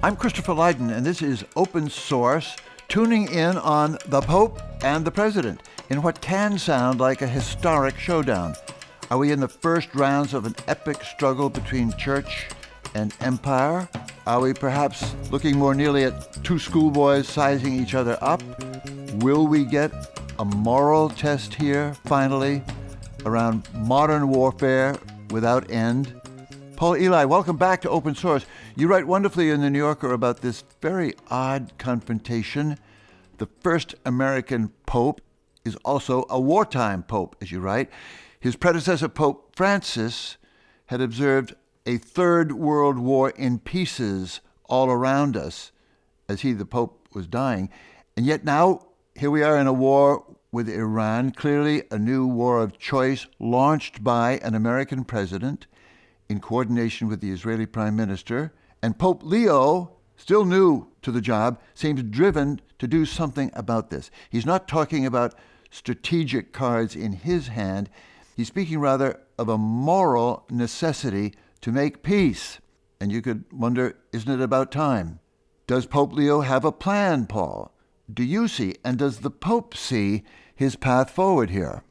I'm Christopher Lydon, and this is Open Source, tuning in on the Pope and the President in what can sound like a historic showdown. Are we in the first rounds of an epic struggle between church and empire? Are we perhaps looking more nearly at two schoolboys sizing each other up? Will we get a moral test here, finally, around modern warfare without end? Paul Elie, welcome back to Open Source. You write wonderfully in The New Yorker about this very odd confrontation. The first American pope is also a wartime pope, as you write. His predecessor, Pope Francis, had observed a third world war in pieces all around us as he, the pope, was dying. And yet now, here we are in a war with Iran, clearly a new war of choice launched by an American president in coordination with the Israeli prime minister. And Pope Leo, still new to the job, seems driven to do something about this. He's not talking about strategic cards in his hand. He's speaking rather of a moral necessity to make peace. And you could wonder, isn't it about time? Does Pope Leo have a plan, Paul? Do you see, and does the Pope see his path forward here?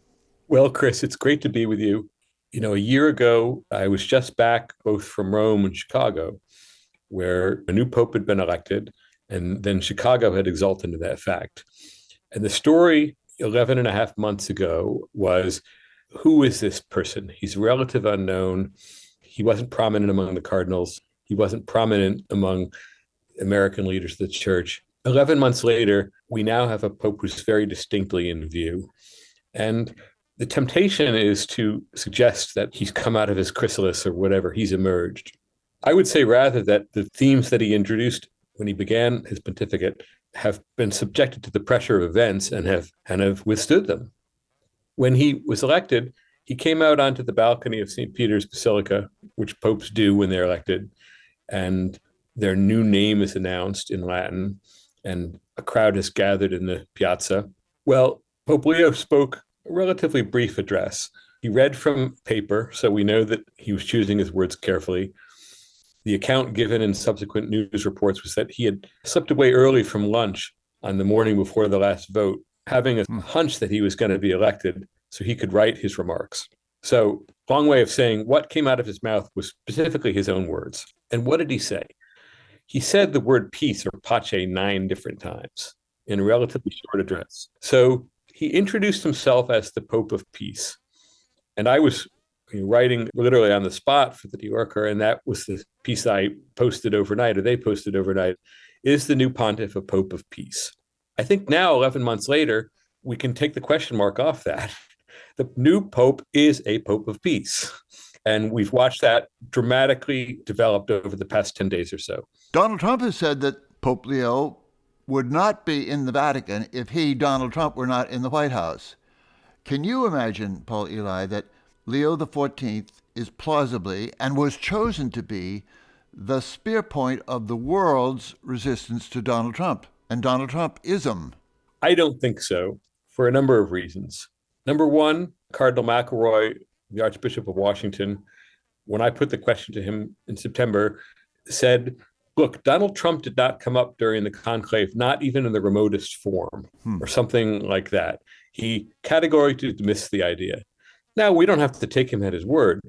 Well, Chris, it's great to be with you. You know, a year ago, I was just back both from Rome and Chicago, where a new pope had been elected, and then Chicago had exulted to that fact. And the story 11 and a half months ago was, who is this person? He's a relative unknown. He wasn't prominent among the cardinals. He wasn't prominent among American leaders of the church. 11 months later, we now have a pope who's very distinctly in view. And the temptation is to suggest that he's come out of his chrysalis or whatever, he's emerged. I would say rather that the themes that he introduced when he began his pontificate have been subjected to the pressure of events and have withstood them. When he was elected, he came out onto the balcony of St. Peter's Basilica, which popes do when they're elected, and their new name is announced in Latin, and a crowd has gathered in the piazza. Well, Pope Leo spoke a relatively brief address. He read from paper, so we know that he was choosing his words carefully. The account given in subsequent news reports was that he had slipped away early from lunch on the morning before the last vote, having a hunch that he was going to be elected so he could write his remarks. So, long way of saying what came out of his mouth was specifically his own words. And what did he say? He said the word peace or pace 9 different times in a relatively short address. So he introduced himself as the Pope of Peace. And I was writing literally on the spot for the New Yorker, and that was the piece I posted overnight, or they posted overnight, is the new pontiff a Pope of Peace? I think now, 11 months later, we can take the question mark off that. The new Pope is a Pope of Peace. And we've watched that dramatically developed over the past 10 days or so. Donald Trump has said that Pope Leo would not be in the Vatican if he, Donald Trump, were not in the White House. Can you imagine, Paul Elie, that Leo XIV is plausibly and was chosen to be the spear point of the world's resistance to Donald Trump and Donald Trumpism? I don't think so, for a number of reasons. Number one, Cardinal McElroy, the Archbishop of Washington, when I put the question to him in September, said, look, Donald Trump did not come up during the conclave, not even in the remotest form, or something like that. He categorically dismissed the idea. Now, we don't have to take him at his word,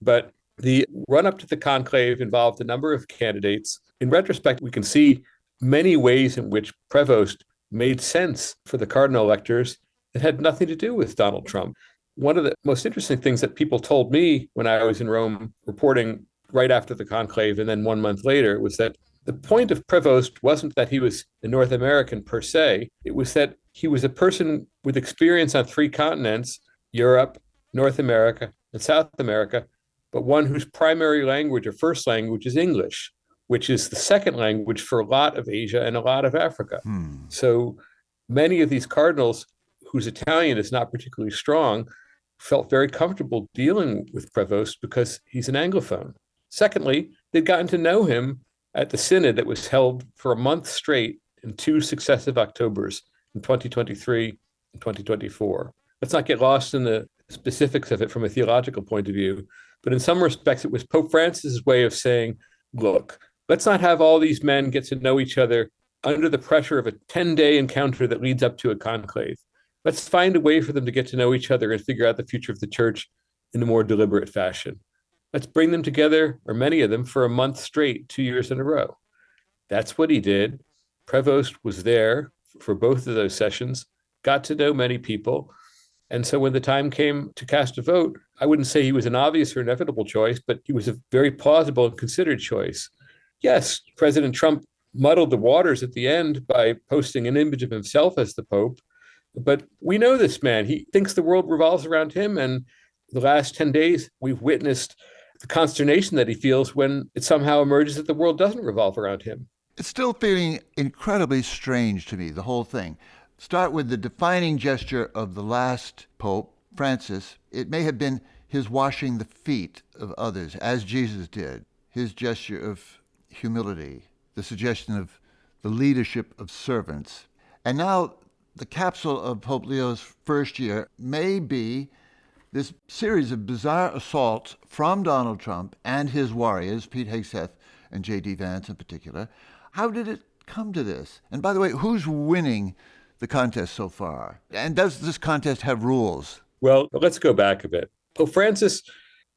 but the run-up to the conclave involved a number of candidates. In retrospect, we can see many ways in which Prevost made sense for the cardinal electors that had nothing to do with Donald Trump. One of the most interesting things that people told me when I was in Rome reporting right after the conclave and then 1 month later was that the point of Prevost wasn't that he was a North American per se. It was that he was a person with experience on 3 continents, Europe, North America, and South America, but one whose primary language or first language is English, which is the second language for a lot of Asia and a lot of Africa. So many of these cardinals whose Italian is not particularly strong felt very comfortable dealing with Prevost because he's an Anglophone. Secondly, they'd gotten to know him at the synod that was held for a month straight in 2 successive Octobers in 2023 and 2024. Let's not get lost in the specifics of it from a theological point of view, but in some respects, it was Pope Francis's way of saying, look, Let's not have all these men get to know each other under the pressure of a 10-day encounter that leads up to a conclave. Let's find a way for them to get to know each other and figure out the future of the church in a more deliberate fashion. Let's bring them together, or many of them, for a month straight, 2 years in a row. That's what he did. Prevost was there for both of those sessions, got to know many people. And so when the time came to cast a vote, I wouldn't say he was an obvious or inevitable choice, but he was a very plausible and considered choice. Yes, President Trump muddled the waters at the end by posting an image of himself as the Pope, but we know this man. He thinks the world revolves around him. And the last 10 days, we've witnessed the consternation that he feels when it somehow emerges that the world doesn't revolve around him. It's still feeling incredibly strange to me, the whole thing. Start with the defining gesture of the last Pope, Francis. It may have been his washing the feet of others, as Jesus did, his gesture of humility, the suggestion of the leadership of servants. And now the capsule of Pope Leo's first year may be this series of bizarre assaults from Donald Trump and his warriors, Pete Hegseth and J.D. Vance in particular. How did it come to this? And by the way, who's winning the contest so far? And does this contest have rules? Well, let's go back a bit. Pope Francis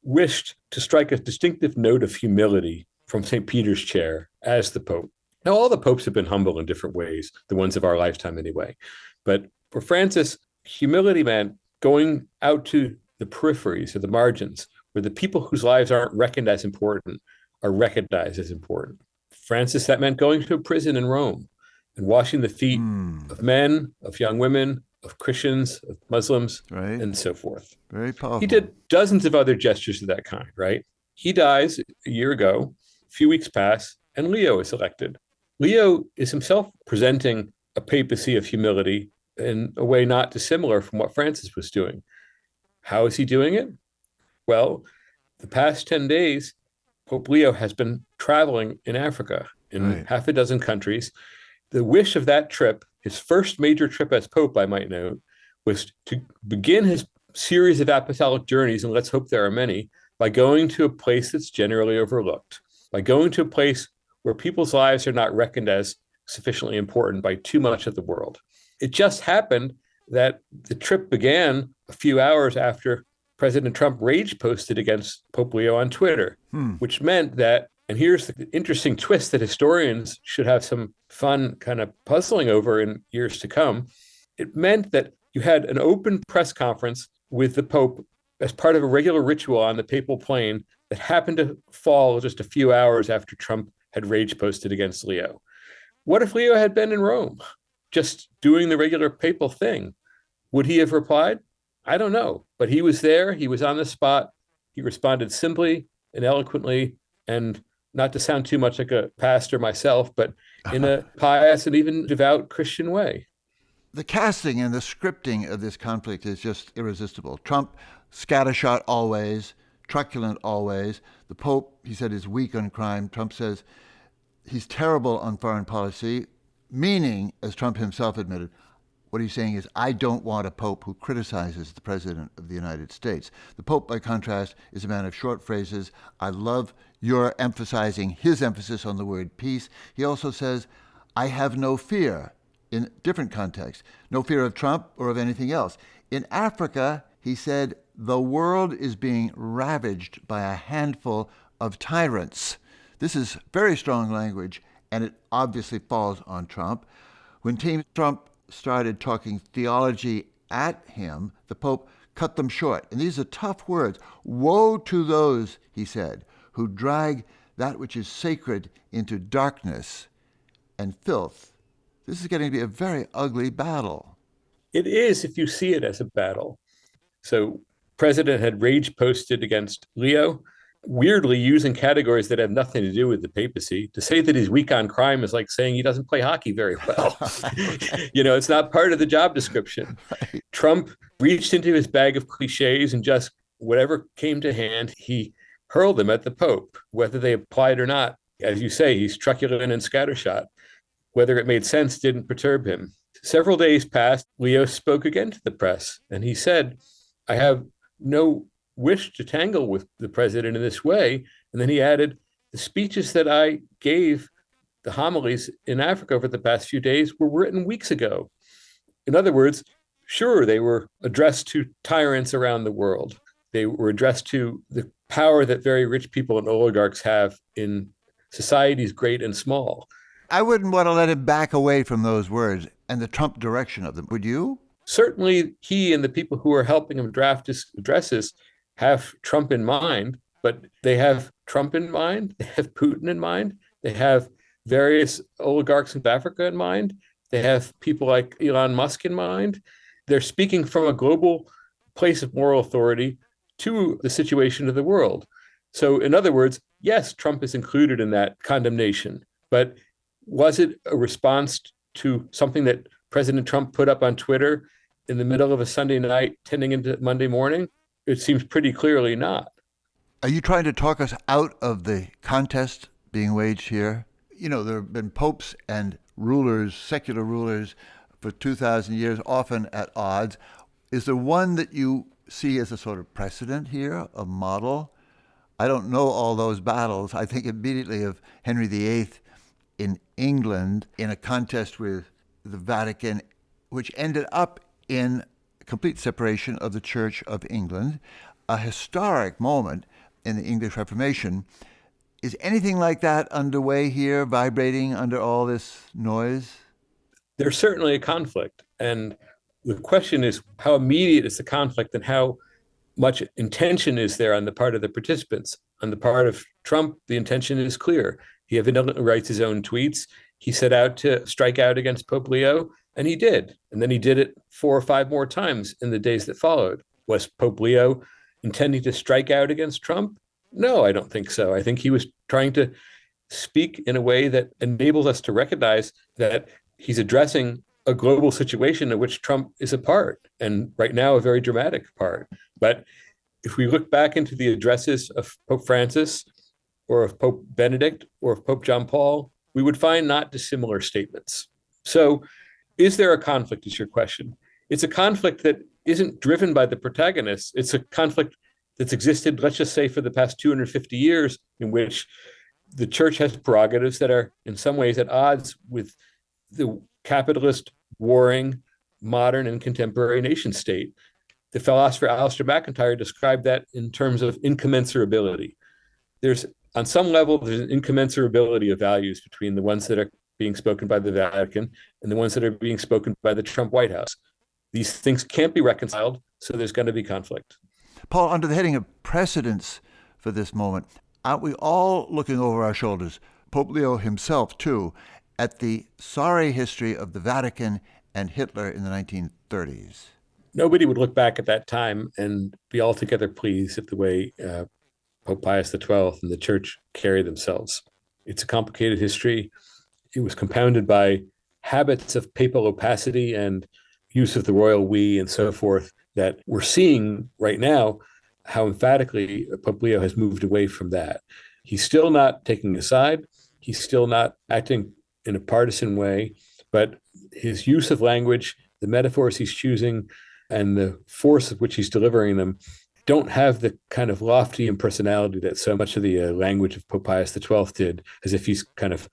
wished to strike a distinctive note of humility from St. Peter's chair as the Pope. Now, all the popes have been humble in different ways, the ones of our lifetime anyway. But for Francis, humility meant going out to the peripheries or the margins, where the people whose lives aren't reckoned as important are recognized as important. Francis, that meant going to a prison in Rome and washing the feet of men, of young women, of Christians, of Muslims, right, and so forth. Very powerful. He did dozens of other gestures of that kind, right? He dies a year ago, a few weeks pass, and Leo is elected. Leo is himself presenting a papacy of humility in a way not dissimilar from what Francis was doing. How is he doing it? Well, the past 10 days, Pope Leo has been traveling in Africa in half a dozen countries. The wish of that trip, his first major trip as Pope, I might note, was to begin his series of apostolic journeys, and let's hope there are many, by going to a place that's generally overlooked, by going to a place where people's lives are not reckoned as sufficiently important by too much of the world. It just happened that the trip began a few hours after President Trump rage posted against Pope Leo on Twitter, which meant that, and here's the interesting twist that historians should have some fun kind of puzzling over in years to come. It meant that you had an open press conference with the Pope as part of a regular ritual on the papal plane that happened to fall just a few hours after Trump had rage posted against Leo. What if Leo had been in Rome, just doing the regular papal thing? Would he have replied? I don't know, but he was there. He was on the spot. He responded simply and eloquently, and not to sound too much like a pastor myself, but in a pious and even devout Christian way. The casting and the scripting of this conflict is just irresistible. Trump, scattershot always, truculent always. The Pope, he said, is weak on crime. Trump says he's terrible on foreign policy, meaning, as Trump himself admitted, what he's saying is, I don't want a Pope who criticizes the President of the United States. The Pope, by contrast, is a man of short phrases. I love your emphasizing his emphasis on the word peace. He also says, I have no fear, in different contexts. No fear of Trump or of anything else. In Africa, he said, the world is being ravaged by a handful of tyrants. This is very strong language, and it obviously falls on Trump. When Team Trump started talking theology at him, the Pope cut them short. And these are tough words. Woe to those, he said, who drag that which is sacred into darkness and filth. This is getting to be a very ugly battle. It is, if you see it as a battle. So, President had rage posted against Leo, weirdly using categories that have nothing to do with the papacy. To say that he's weak on crime is like saying he doesn't play hockey very well. It's not part of the job description. Right. Trump reached into his bag of cliches and just whatever came to hand, he hurled them at the Pope, whether they applied or not. As you say, he's truculent and scattershot. Whether it made sense didn't perturb him. Several days passed, Leo spoke again to the press, and he said, I have no wish to tangle with the president in this way. And then he added, The speeches that I gave, the homilies in Africa over the past few days, were written weeks ago. In other words, sure, they were addressed to tyrants around the world. They were addressed to the power that very rich people and oligarchs have in societies great and small. I wouldn't want to let him back away from those words and the Trump direction of them, would you? Certainly, he and the people who are helping him draft his addresses have Trump in mind, but they have Trump in mind, they have Putin in mind, they have various oligarchs in Africa in mind, they have people like Elon Musk in mind. They're speaking from a global place of moral authority to the situation of the world. So, in other words, yes, Trump is included in that condemnation, but was it a response to something that President Trump put up on Twitter in the middle of a Sunday night, tending into Monday morning? It seems pretty clearly not. Are you trying to talk us out of the contest being waged here? You know, there have been popes and rulers, secular rulers, for 2,000 years, often at odds. Is there one that you see as a sort of precedent here, a model? I don't know all those battles. I think immediately of Henry VIII in England in a contest with the Vatican, which ended up in complete separation of the Church of England, a historic moment in the English Reformation. Is anything like that underway here, vibrating under all this noise? There's certainly a conflict. And the question is how immediate is the conflict and how much intention is there on the part of the participants? On the part of Trump, the intention is clear. He evidently writes his own tweets. He set out to strike out against Pope Leo, and he did. And then he did it 4 or 5 more times in the days that followed. Was Pope Leo intending to strike out against Trump? No, I don't think so. I think he was trying to speak in a way that enables us to recognize that he's addressing a global situation in which Trump is a part, and right now a very dramatic part. But if we look back into the addresses of Pope Francis or of Pope Benedict or of Pope John Paul, we would find not dissimilar statements. So is there a conflict is your question. It's a conflict that isn't driven by the protagonists. It's a conflict that's existed, let's just say, for the past 250 years, in which the church has prerogatives that are in some ways at odds with the capitalist, warring, modern and contemporary nation state. The philosopher Alistair MacIntyre described that in terms of incommensurability. There's, on some level, there's an incommensurability of values between the ones that are being spoken by the Vatican and the ones that are being spoken by the Trump White House. These things can't be reconciled, so there's going to be conflict. Paul, under the heading of precedents for this moment, aren't we all looking over our shoulders, Pope Leo himself too, at the sorry history of the Vatican and Hitler in the 1930s? Nobody would look back at that time and be altogether pleased at the way Pope Pius XII and the church carry themselves. It's a complicated history. It was compounded by habits of papal opacity and use of the royal we and so forth that we're seeing right now how emphatically Pope Leo has moved away from that. He's still not taking a side. He's still not acting in a partisan way, but his use of language, the metaphors he's choosing, and the force of which he's delivering them don't have the kind of lofty impersonality that so much of the language of Pope Pius XII did, as if he's kind of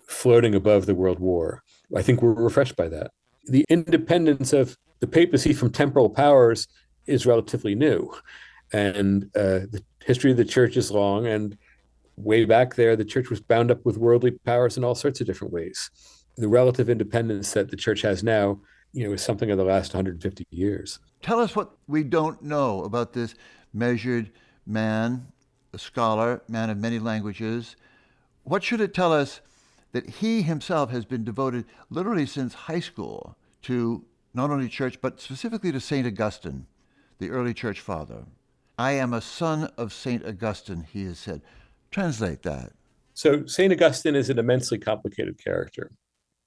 floating above the world war. I think we're refreshed by that. The independence of the papacy from temporal powers is relatively new. And the history of the church is long. And way back there, the church was bound up with worldly powers in all sorts of different ways. The relative independence that the church has now, is something of the last 150 years. Tell us what we don't know about this measured man, a scholar, man of many languages. What should it tell us that he himself has been devoted literally since high school to not only church, but specifically to St. Augustine, the early church father? I am a son of St. Augustine, he has said. Translate that. So St. Augustine is an immensely complicated character.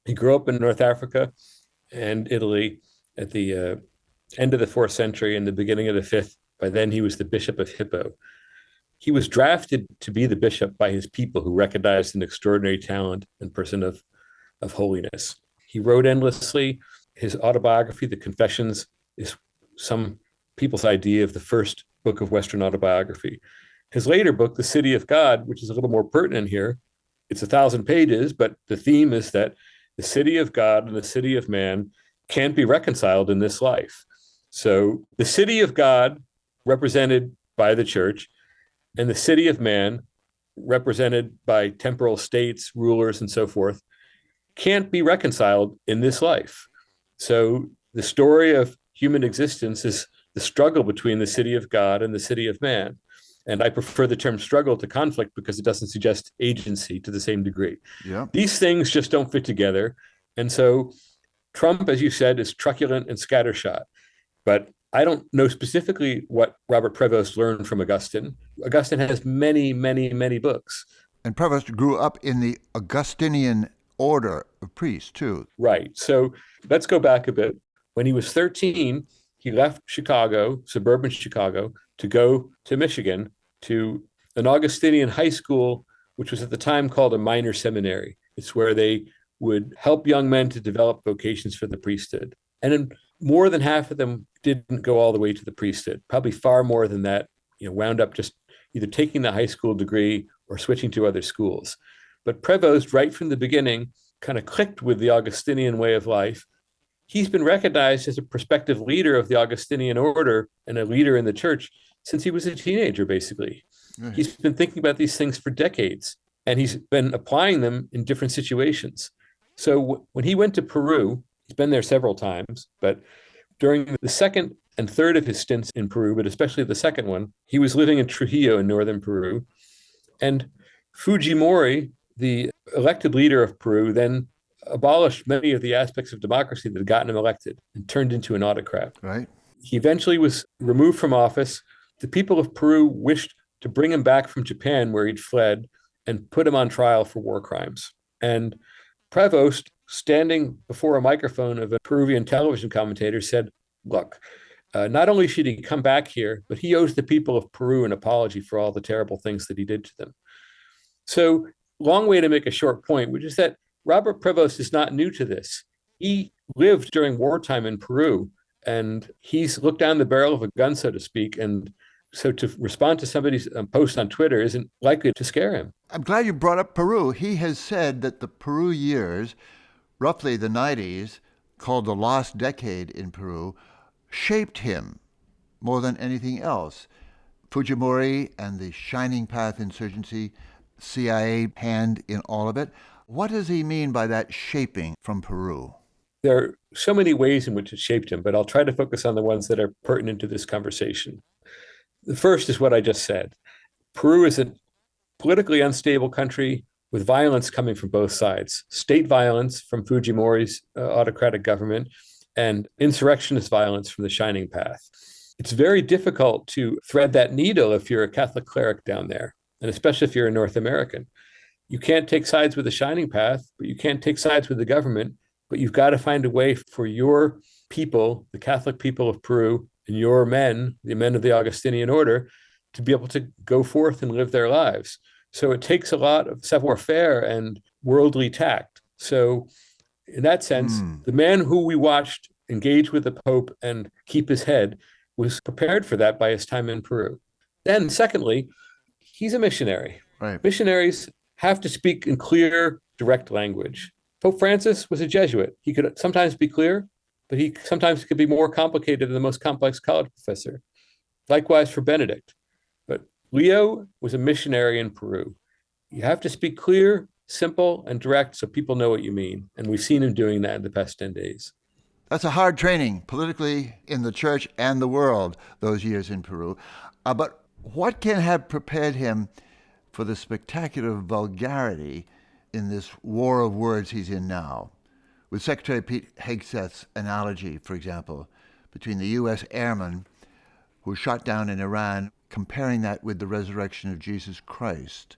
He grew up in North Africa and Italy at the end of the 4th century and the beginning of the 5th. By then, he was the Bishop of Hippo. He was drafted to be the bishop by his people, who recognized an extraordinary talent and person of holiness. He wrote endlessly. His autobiography, The Confessions, is some people's idea of the first book of Western autobiography. His later book, The City of God, which is a little more pertinent here, it's 1,000 pages, but the theme is that the city of God and the city of man can't be reconciled in this life. So the city of God, represented by the church, and the city of man, represented by temporal states, rulers, and so forth, can't be reconciled in this life. So the story of human existence is the struggle between the city of God and the city of man. And I prefer the term struggle to conflict because it doesn't suggest agency to the same degree. Yeah. These things just don't fit together. And so Trump, as you said, is truculent and scattershot. But I don't know specifically what Robert Prevost learned from Augustine. Augustine has many, many, many books. And Prevost grew up in the Augustinian order of priests, too. Right. So let's go back a bit. When he was 13, he left Chicago, suburban Chicago, to go to Michigan to an Augustinian high school, which was at the time called a minor seminary. It's where they would help young men to develop vocations for the priesthood. And then more than half of them didn't go all the way to the priesthood. Probably far more than that, wound up just either taking the high school degree or switching to other schools. But Prevost, right from the beginning, kind of clicked with the Augustinian way of life. He's been recognized as a prospective leader of the Augustinian order and a leader in the church since he was a teenager, basically. Right. He's been thinking about these things for decades, and he's been applying them in different situations. So when he went to Peru, he's been there several times, but during the second and third of his stints in Peru, but especially the second one, he was living in Trujillo in northern Peru. And Fujimori, the elected leader of Peru, then abolished many of the aspects of democracy that had gotten him elected and turned into an autocrat. Right. He eventually was removed from office. The people of Peru wished to bring him back from Japan, where he'd fled, and put him on trial for war crimes. And Prevost, standing before a microphone of a Peruvian television commentator, said, look, not only should he come back here, but he owes the people of Peru an apology for all the terrible things that he did to them. So, long way to make a short point, which is that Robert Prevost is not new to this. He lived during wartime in Peru, and he's looked down the barrel of a gun, so to speak. And so to respond to somebody's post on Twitter isn't likely to scare him. I'm glad you brought up Peru. He has said that the Peru years, roughly the 90s, called the lost decade in Peru, shaped him more than anything else. Fujimori and the Shining Path insurgency, CIA hand in all of it. What does he mean by that shaping from Peru? There are so many ways in which it shaped him, but I'll try to focus on the ones that are pertinent to this conversation. The first is what I just said. Peru is a politically unstable country with violence coming from both sides. State violence from Fujimori's autocratic government and insurrectionist violence from the Shining Path. It's very difficult to thread that needle if you're a Catholic cleric down there, and especially if you're a North American. You can't take sides with the Shining Path, but you can't take sides with the government, but you've got to find a way for your people, the Catholic people of Peru, and your men, the men of the Augustinian order, to be able to go forth and live their lives. So it takes a lot of savoir-faire and worldly tact. So in that sense, the man who we watched engage with the Pope and keep his head was prepared for that by his time in Peru. Then secondly, he's a missionary. Right. Missionaries have to speak in clear, direct language. Pope Francis was a Jesuit. He could sometimes be clear, but he sometimes could be more complicated than the most complex college professor. Likewise for Benedict. But Leo was a missionary in Peru. You have to speak clear, simple, and direct so people know what you mean. And we've seen him doing that in the past 10 days. That's a hard training politically in the church and the world, those years in Peru. But what can have prepared him for the spectacular vulgarity in this war of words he's in now? With Secretary Pete Hegseth's analogy, for example, between the U.S. airmen who shot down in Iran, comparing that with the resurrection of Jesus Christ.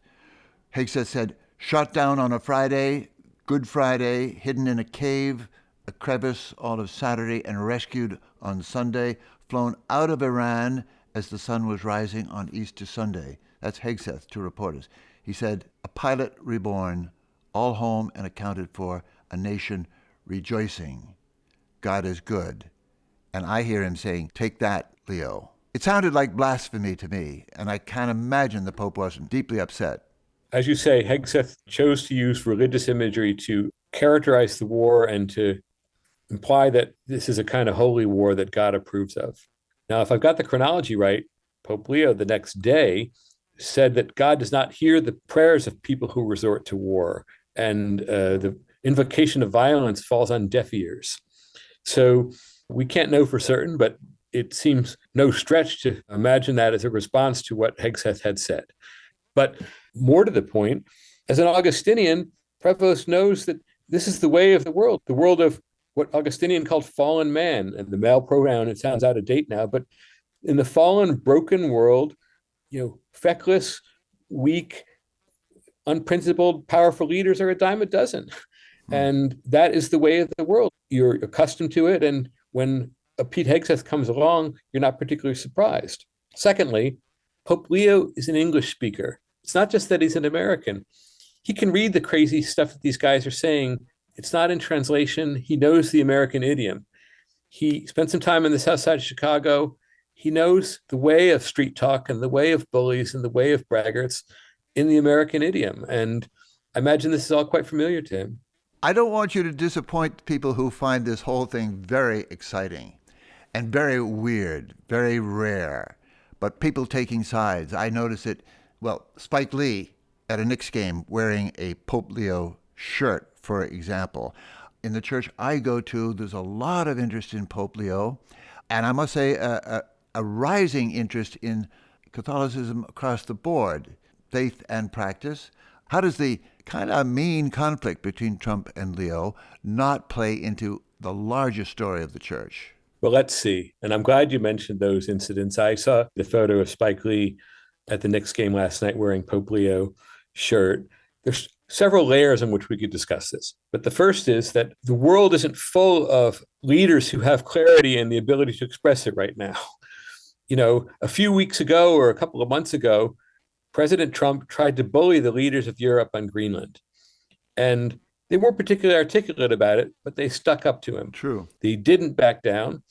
Hegseth said, shot down on a Friday, Good Friday, hidden in a cave, a crevice all of Saturday, and rescued on Sunday, flown out of Iran as the sun was rising on Easter Sunday. That's Hegseth to reporters. He said, a pilot reborn, all home and accounted for, a nation rejoicing. God is good. And I hear him saying, take that, Leo. It sounded like blasphemy to me, and I can't imagine the Pope wasn't deeply upset. As you say, Hegseth chose to use religious imagery to characterize the war and to imply that this is a kind of holy war that God approves of. Now, if I've got the chronology right, Pope Leo the next day said that God does not hear the prayers of people who resort to war, and the invocation of violence falls on deaf ears. So we can't know for certain, but it seems no stretch to imagine that as a response to what Hegseth had said. But more to the point, as an Augustinian, Prevost knows that this is the way of the world of what Augustinian called fallen man. And the male pronoun, it sounds out of date now, but in the fallen, broken world, feckless, weak, unprincipled, powerful leaders are a dime a dozen. And that is the way of the world. You're accustomed to it. And when a Pete Hegseth comes along, you're not particularly surprised. Secondly, Pope Leo is an English speaker. It's not just that he's an American. He can read the crazy stuff that these guys are saying. It's not in translation. He knows the American idiom. He spent some time in the south side of Chicago. He knows the way of street talk and the way of bullies and the way of braggarts in the American idiom. And I imagine this is all quite familiar to him. I don't want you to disappoint people who find this whole thing very exciting and very weird, very rare. But people taking sides, I notice it. Well, Spike Lee at a Knicks game wearing a Pope Leo shirt, for example. In the church I go to, there's a lot of interest in Pope Leo. And I must say a rising interest in Catholicism across the board, faith and practice. How does the kind of mean conflict between Trump and Leo not play into the larger story of the church? Well, let's see. And I'm glad you mentioned those incidents. I saw the photo of Spike Lee at the Knicks game last night wearing Pope Leo shirt. There's several layers in which we could discuss this. But the first is that the world isn't full of leaders who have clarity and the ability to express it right now. A few weeks ago or a couple of months ago, President Trump tried to bully the leaders of Europe on Greenland. And they weren't particularly articulate about it, but they stuck up to him. True. They didn't back down.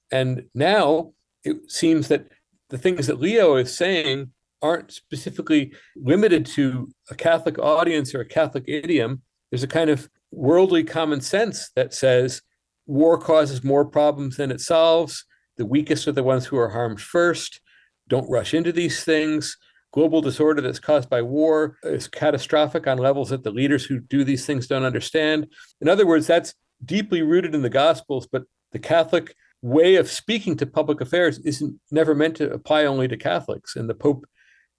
And now it seems that the things that Leo is saying aren't specifically limited to a Catholic audience or a Catholic idiom. There's a kind of worldly common sense that says war causes more problems than it solves. The weakest are the ones who are harmed first. Don't rush into these things. Global disorder that's caused by war is catastrophic on levels that the leaders who do these things don't understand. In other words, that's deeply rooted in the Gospels, but the Catholic way of speaking to public affairs isn't never meant to apply only to Catholics. And the Pope,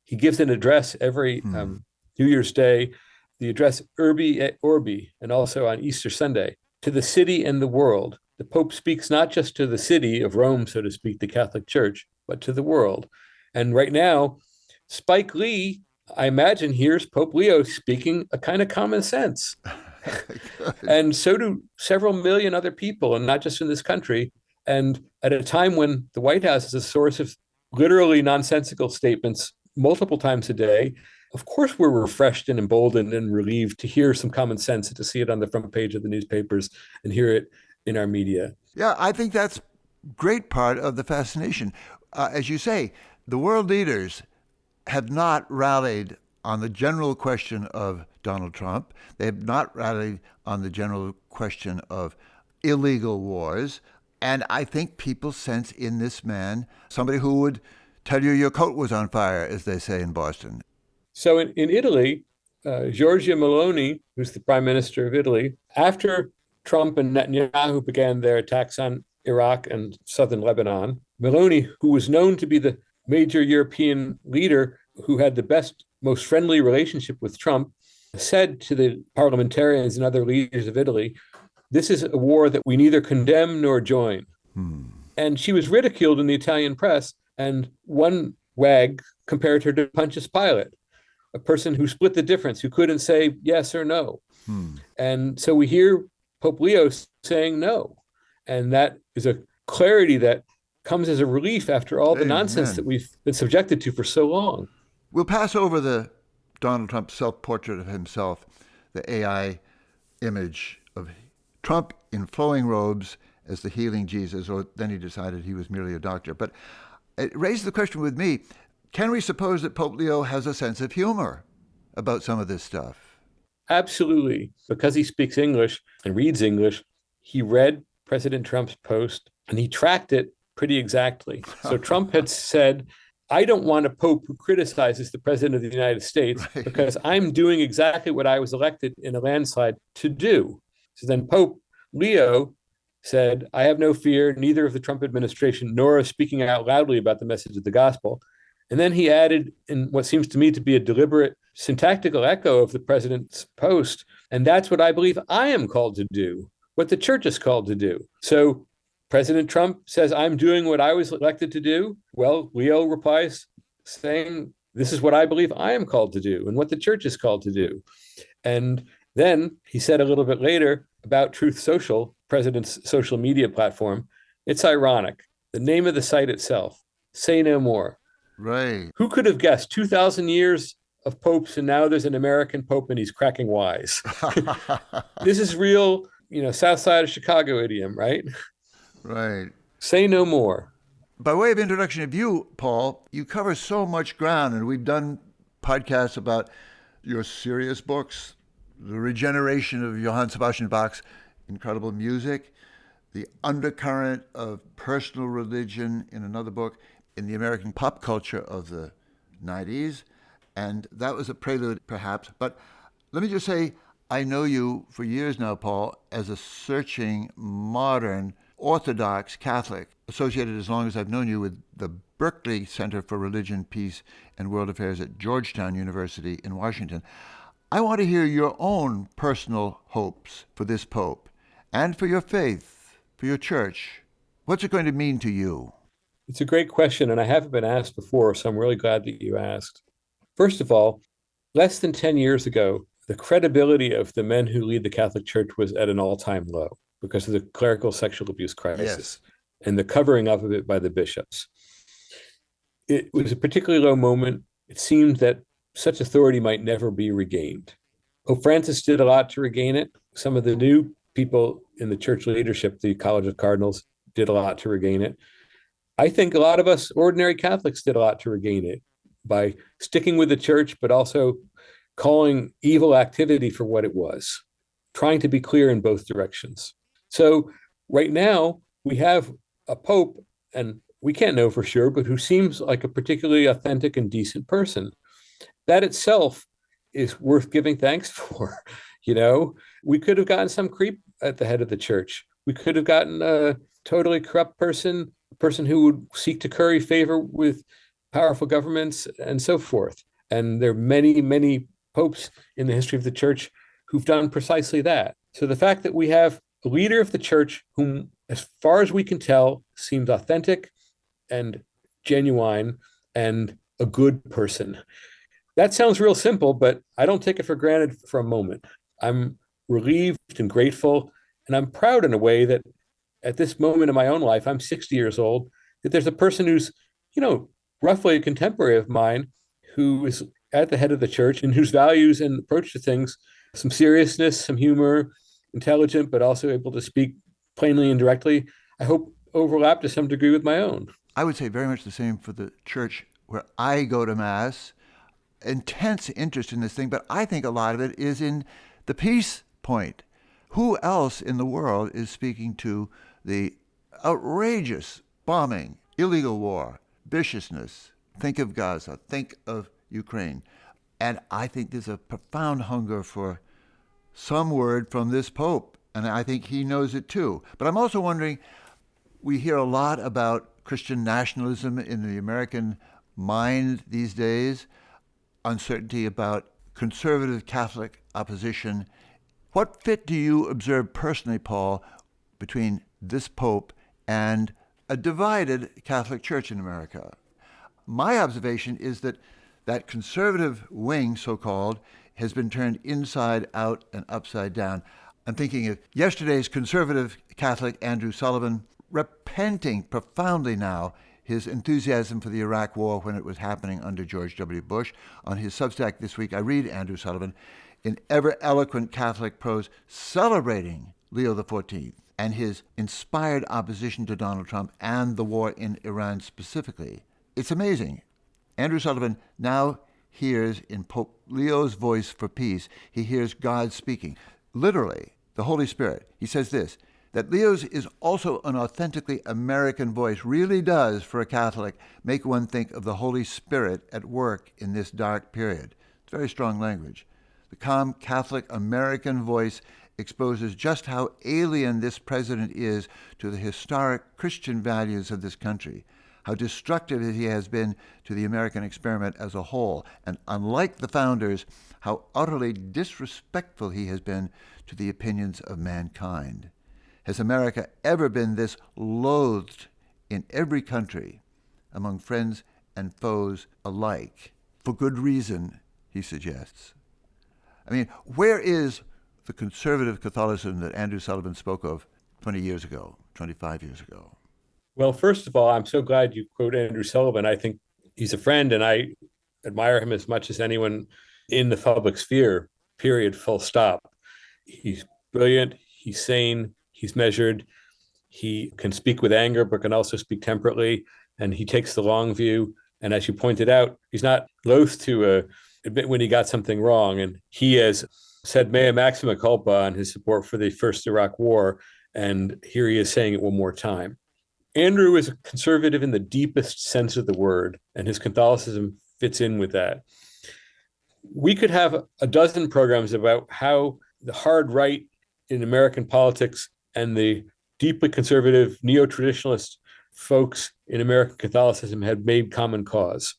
he gives an address every New Year's Day, the address Urbi et Orbi, and also on Easter Sunday, to the city and the world. The Pope speaks not just to the city of Rome, so to speak, the Catholic Church, but to the world. And right now, Spike Lee, I imagine, hears Pope Leo speaking a kind of common sense. And so do several million other people, and not just in this country. And at a time when the White House is a source of literally nonsensical statements multiple times a day, of course we're refreshed and emboldened and relieved to hear some common sense and to see it on the front page of the newspapers and hear it in our media. Yeah, I think that's great part of the fascination. As you say, the world leaders have not rallied on the general question of Donald Trump. They have not rallied on the general question of illegal wars. And I think people sense in this man somebody who would tell you your coat was on fire, as they say in Boston. So in Italy, Giorgia Meloni, who's the prime minister of Italy, after Trump and Netanyahu began their attacks on Iraq and southern Lebanon, Meloni, who was known to be the major European leader who had the best, most friendly relationship with Trump, said to the parliamentarians and other leaders of Italy, this is a war that we neither condemn nor join. And she was ridiculed in the Italian press, and one wag compared her to Pontius Pilate, a person who split the difference, who couldn't say yes or no. And so we hear Pope Leo saying no. And that is a clarity that comes as a relief after all the nonsense that we've been subjected to for so long. We'll pass over the Donald Trump self-portrait of himself, the AI image of Trump in flowing robes as the healing Jesus, or then he decided he was merely a doctor. But It raised the question with me, can we suppose that Pope Leo has a sense of humor about some of this stuff? Absolutely. Because he speaks English and reads English, he read President Trump's post and he tracked it pretty exactly. So Trump had said, I don't want a pope who criticizes the president of the United States Right. because I'm doing exactly what I was elected in a landslide to do. So then Pope Leo said, I have no fear, neither of the Trump administration nor of speaking out loudly about the message of the gospel. And then he added, in what seems to me to be a deliberate syntactical echo of the president's post, and that's what I believe I am called to do, what the church is called to do. So President Trump says, I'm doing what I was elected to do. Well, Leo replies saying, this is what I believe I am called to do and what the church is called to do. And then he said a little bit later about Truth Social, president's social media platform, it's ironic. The name of the site itself, Say No More. Right. Who could have guessed 2,000 years of popes and now there's an American pope and he's cracking wise? This is real, South side of Chicago idiom, right? Right. Say no more. By way of introduction of you, Paul, you cover so much ground, and we've done podcasts about your serious books, the regeneration of Johann Sebastian Bach's incredible music, the undercurrent of personal religion in another book, in the American pop culture of the 90s. And that was a prelude, perhaps. But let me just say, I know you for years now, Paul, as a searching, modern, Orthodox Catholic, associated as long as I've known you with the Berkeley Center for Religion, Peace, and World Affairs at Georgetown University in Washington. I want to hear your own personal hopes for this Pope and for your faith, for your church. What's it going to mean to you? It's a great question, and I haven't been asked before, so I'm really glad that you asked. First of all, less than 10 years ago, the credibility of the men who lead the Catholic Church was at an all-time low because of the clerical sexual abuse crisis and the covering up of it by the bishops. It was a particularly low moment. It seemed that such authority might never be regained. Pope Francis did a lot to regain it. Some of the new people in the church leadership, the College of Cardinals, did a lot to regain it. I think a lot of us ordinary Catholics did a lot to regain it by sticking with the church, but also calling evil activity for what it was, trying to be clear in both directions. So right now we have a pope, and we can't know for sure, but who seems like a particularly authentic and decent person. That itself is worth giving thanks for. We could have gotten some creep at the head of the church. We could have gotten a totally corrupt person, a person who would seek to curry favor with powerful governments and so forth. And there are many, many popes in the history of the church who've done precisely that. So the fact that we have a leader of the church whom, as far as we can tell, seemed authentic and genuine and a good person. That sounds real simple, but I don't take it for granted for a moment. I'm relieved and grateful, and I'm proud in a way that at this moment in my own life, I'm 60 years old, that there's a person who's, roughly a contemporary of mine who is at the head of the church and whose values and approach to things, some seriousness, some humor, intelligent, but also able to speak plainly and directly, I hope overlap to some degree with my own. I would say very much the same for the church where I go to Mass. Intense interest in this thing, but I think a lot of it is in the peace point. Who else in the world is speaking to the outrageous bombing, illegal war, viciousness? Think of Gaza, think of Ukraine. And I think there's a profound hunger for some word from this Pope, and I think he knows it too. But I'm also wondering, we hear a lot about Christian nationalism in the American mind these days, uncertainty about conservative Catholic opposition. What fit do you observe personally, Paul, between this Pope and a divided Catholic Church in America? My observation is that that conservative wing, so-called, has been turned inside out and upside down. I'm thinking of yesterday's conservative Catholic Andrew Sullivan repenting profoundly now his enthusiasm for the Iraq War when it was happening under George W. Bush. On his Substack this week, I read Andrew Sullivan in ever-eloquent Catholic prose celebrating Leo XIV and his inspired opposition to Donald Trump and the war in Iran specifically. It's amazing. Andrew Sullivan now hears in Pope Leo's voice for peace, he hears God speaking. Literally, the Holy Spirit. He says this, that Leo's is also an authentically American voice really does, for a Catholic, make one think of the Holy Spirit at work in this dark period. It's very strong language. The calm Catholic American voice exposes just how alien this president is to the historic Christian values of this country, how destructive he has been to the American experiment as a whole, and unlike the founders, how utterly disrespectful he has been to the opinions of mankind. Has America ever been this loathed in every country, among friends and foes alike? For good reason, he suggests. I mean, where is the conservative Catholicism that Andrew Sullivan spoke of 20 years ago, 25 years ago? Well, first of all, I'm so glad you quote Andrew Sullivan. I think he's a friend, and I admire him as much as anyone in the public sphere, period, full stop. He's brilliant, he's sane, he's measured, he can speak with anger, but can also speak temperately, and he takes the long view. And as you pointed out, he's not loath to admit when he got something wrong. And he has said mea maxima culpa on his support for the first Iraq war, and here he is saying it one more time. Andrew is a conservative in the deepest sense of the word, and his Catholicism fits in with that. We could have a dozen programs about how the hard right in American politics and the deeply conservative neo-traditionalist folks in American Catholicism had made common cause.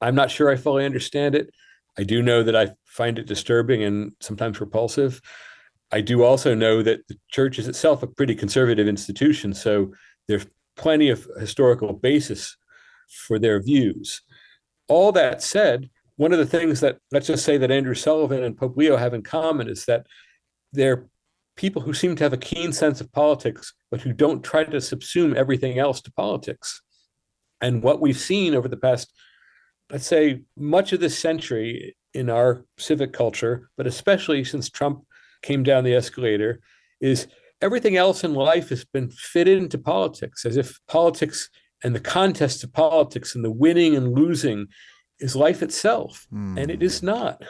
I'm not sure I fully understand it. I do know that I find it disturbing and sometimes repulsive. I do also know that the church is itself a pretty conservative institution, so there's plenty of historical basis for their views. All that said, one of the things that, let's just say that Andrew Sullivan and Pope Leo have in common is that they're people who seem to have a keen sense of politics, but who don't try to subsume everything else to politics. And what we've seen over the past, let's say, much of this century in our civic culture, but especially since Trump came down the escalator, is everything else in life has been fit into politics, as if politics and the contest of politics and the winning and losing is life itself. And it is not.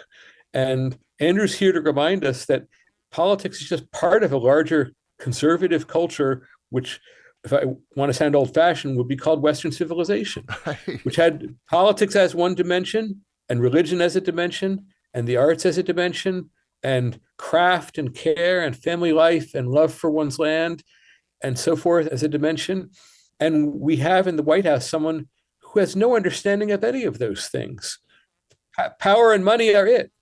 And Andrew's here to remind us that politics is just part of a larger conservative culture, which, if I want to sound old-fashioned, would be called Western civilization, Right. which had politics as one dimension and religion as a dimension and the arts as a dimension and craft and care and family life and love for one's land and so forth as a dimension. And we have in the White House someone who has no understanding of any of those things. Power and money are it.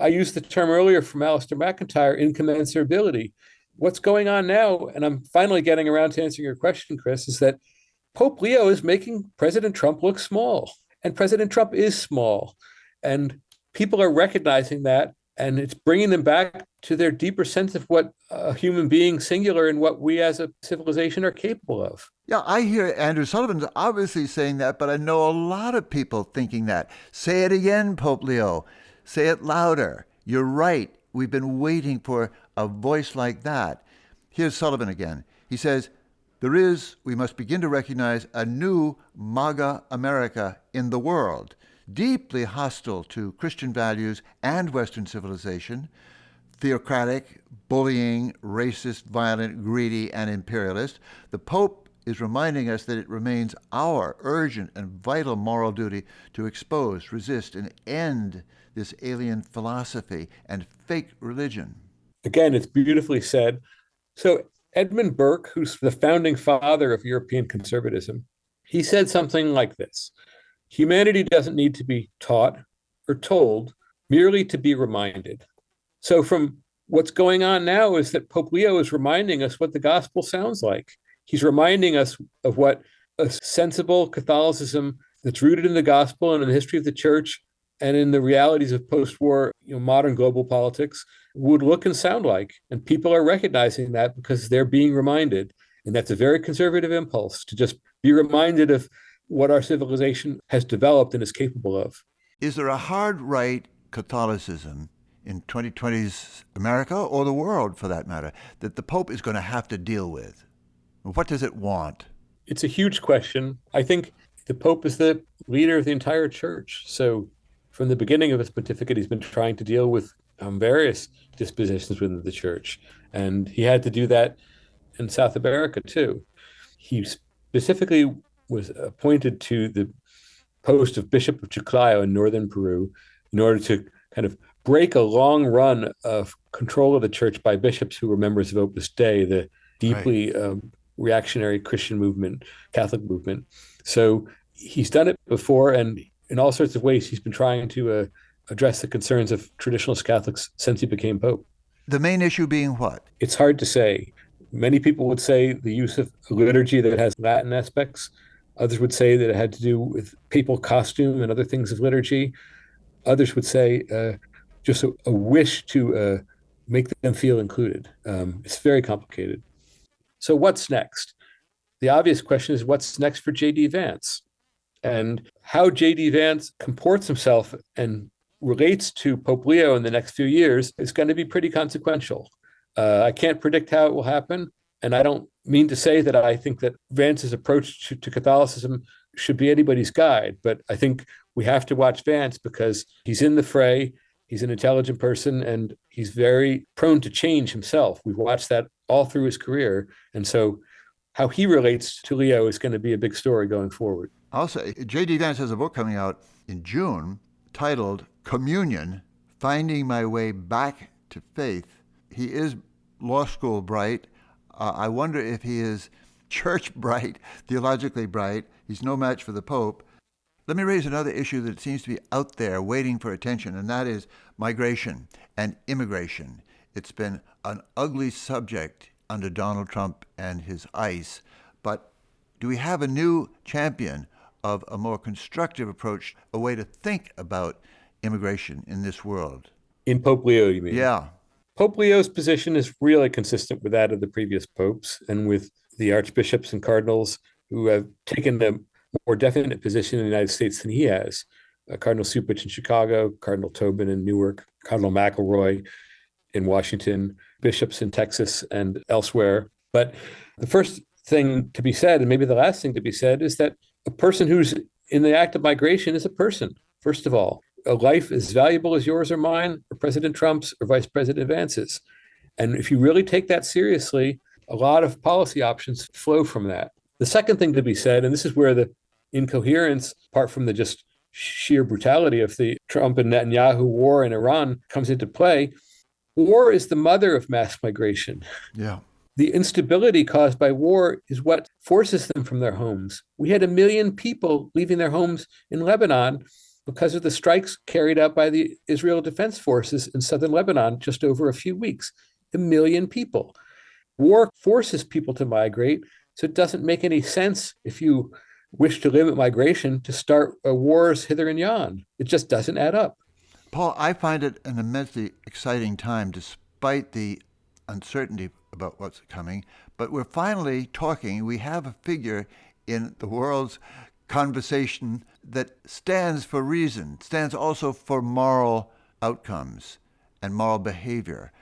I used the term earlier from Alistair McIntyre, incommensurability. What's going on now, and I'm finally getting around to answering your question, Chris, is that Pope Leo is making President Trump look small. And President Trump is small. And people are recognizing that, and it's bringing them back to their deeper sense of what a human being singular and what we as a civilization are capable of. Yeah, I hear Andrew Sullivan's obviously saying that, but I know a lot of people thinking that. Say it again, Pope Leo. Say it louder. You're right. We've been waiting for a voice like that. Here's Sullivan again. He says, we must begin to recognize a new MAGA America in the world, deeply hostile to Christian values and Western civilization, theocratic, bullying, racist, violent, greedy, and imperialist. The Pope is reminding us that it remains our urgent and vital moral duty to expose, resist, and end this alien philosophy and fake religion. Again, it's beautifully said. So Edmund Burke, who's the founding father of European conservatism, he said something like this: humanity doesn't need to be taught or told, merely to be reminded. So from what's going on now is that Pope Leo is reminding us what the gospel sounds like. He's reminding us of what a sensible Catholicism that's rooted in the gospel and in the history of the church and in the realities of post-war, modern global politics would look and sound like. And people are recognizing that because they're being reminded. And that's a very conservative impulse, to just be reminded of what our civilization has developed and is capable of. Is there a hard right Catholicism in 2020's America, or the world for that matter, that the Pope is going to have to deal with? What does it want? It's a huge question. I think the Pope is the leader of the entire church. So from the beginning of his pontificate, he's been trying to deal with various dispositions within the church. And he had to do that in South America too. He specifically was appointed to the post of Bishop of Chiclayo in northern Peru in order to kind of break a long run of control of the church by bishops who were members of Opus Dei, the deeply reactionary Christian movement, Catholic movement. So he's done it before, and in all sorts of ways, he's been trying to address the concerns of traditionalist Catholics since he became Pope. The main issue being what? It's hard to say. Many people would say the use of a liturgy that has Latin aspects. Others would say that it had to do with papal costume and other things of liturgy. Others would say just a wish to make them feel included. It's very complicated. So what's next? The obvious question is what's next for J.D. Vance? And how J.D. Vance comports himself and relates to Pope Leo in the next few years is going to be pretty consequential. I can't predict how it will happen. And I don't mean to say that I think that Vance's approach to Catholicism should be anybody's guide, but I think we have to watch Vance because he's in the fray, he's an intelligent person, and he's very prone to change himself. We've watched that all through his career. And so how he relates to Leo is going to be a big story going forward. Also, J.D. Vance has a book coming out in June titled Communion, Finding My Way Back to Faith. He is law school bright. I wonder if he is church bright, theologically bright. He's no match for the Pope. Let me raise another issue that seems to be out there waiting for attention, and that is migration and immigration. It's been an ugly subject under Donald Trump and his ICE, but do we have a new champion of a more constructive approach, a way to think about immigration in this world? In Pope Leo, you mean? Yeah. Pope Leo's position is really consistent with that of the previous popes and with the archbishops and cardinals who have taken a more definite position in the United States than he has. Cardinal Cupich in Chicago, Cardinal Tobin in Newark, Cardinal McElroy in Washington, bishops in Texas and elsewhere. But the first thing to be said, and maybe the last thing to be said, is that a person who's in the act of migration is a person, first of all. A life as valuable as yours or mine, or President Trump's, or Vice President Vance's. And if you really take that seriously, a lot of policy options flow from that. The second thing to be said, and this is where the incoherence, apart from the just sheer brutality of the Trump and Netanyahu war in Iran, comes into play. War is the mother of mass migration. Yeah. The instability caused by war is what forces them from their homes. We had 1 million people leaving their homes in Lebanon because of the strikes carried out by the Israel Defense Forces in southern Lebanon just over a few weeks. 1 million people. War forces people to migrate, so it doesn't make any sense if you wish to limit migration to start wars hither and yon. It just doesn't add up. Paul, I find it an immensely exciting time despite the uncertainty about what's coming, but we're finally talking. We have a figure in the world's conversation that stands for reason, stands also for moral outcomes and moral behavior.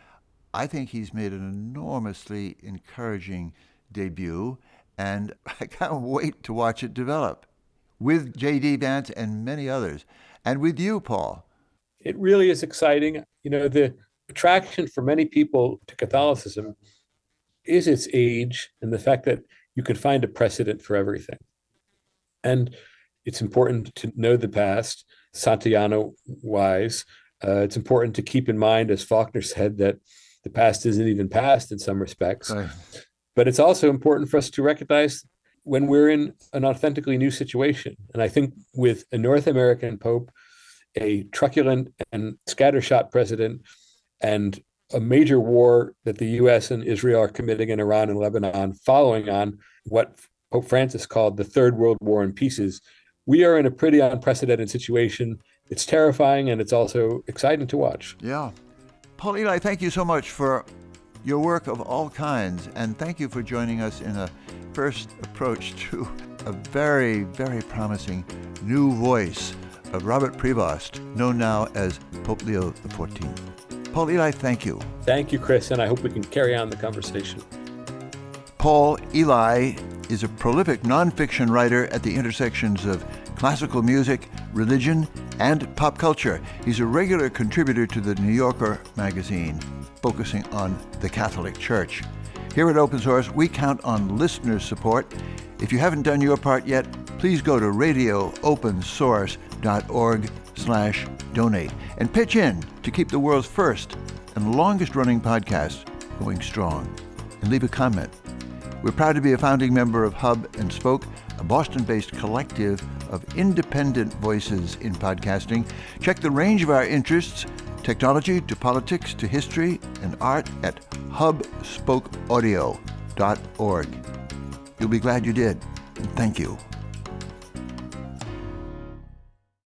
I think he's made an enormously encouraging debut, and I can't wait to watch it develop with J.D. Vance and many others, and with you, Paul. It really is exciting. You know, the attraction for many people to Catholicism is its age and the fact that you can find a precedent for everything. And it's important to know the past, Santayana wise. It's important to keep in mind, as Faulkner said, that the past isn't even past in some respects. Right. But it's also important for us to recognize when we're in an authentically new situation. And I think with a North American Pope, a truculent and scattershot president, and a major war that the U.S. and Israel are committing in Iran and Lebanon, following on what Pope Francis called the Third World War in pieces, we are in a pretty unprecedented situation. It's terrifying, and it's also exciting to watch. Yeah. Paul Elie, thank you so much for your work of all kinds, and thank you for joining us in a first approach to a very, very promising new voice of Robert Prevost, known now as Pope Leo XIV. Paul Elie, thank you. Thank you, Chris, and I hope we can carry on the conversation. Paul Elie is a prolific nonfiction writer at the intersections of classical music, religion, and pop culture. He's a regular contributor to the New Yorker magazine, focusing on the Catholic Church. Here at Open Source, we count on listener support. If you haven't done your part yet, please go to radioopensource.org/donate and pitch in to keep the world's first and longest-running podcast going strong. And leave a comment. We're proud to be a founding member of Hub and Spoke, a Boston-based collective of independent voices in podcasting. Check the range of our interests, technology to politics to history and art, at hubspokeaudio.org. You'll be glad you did. Thank you.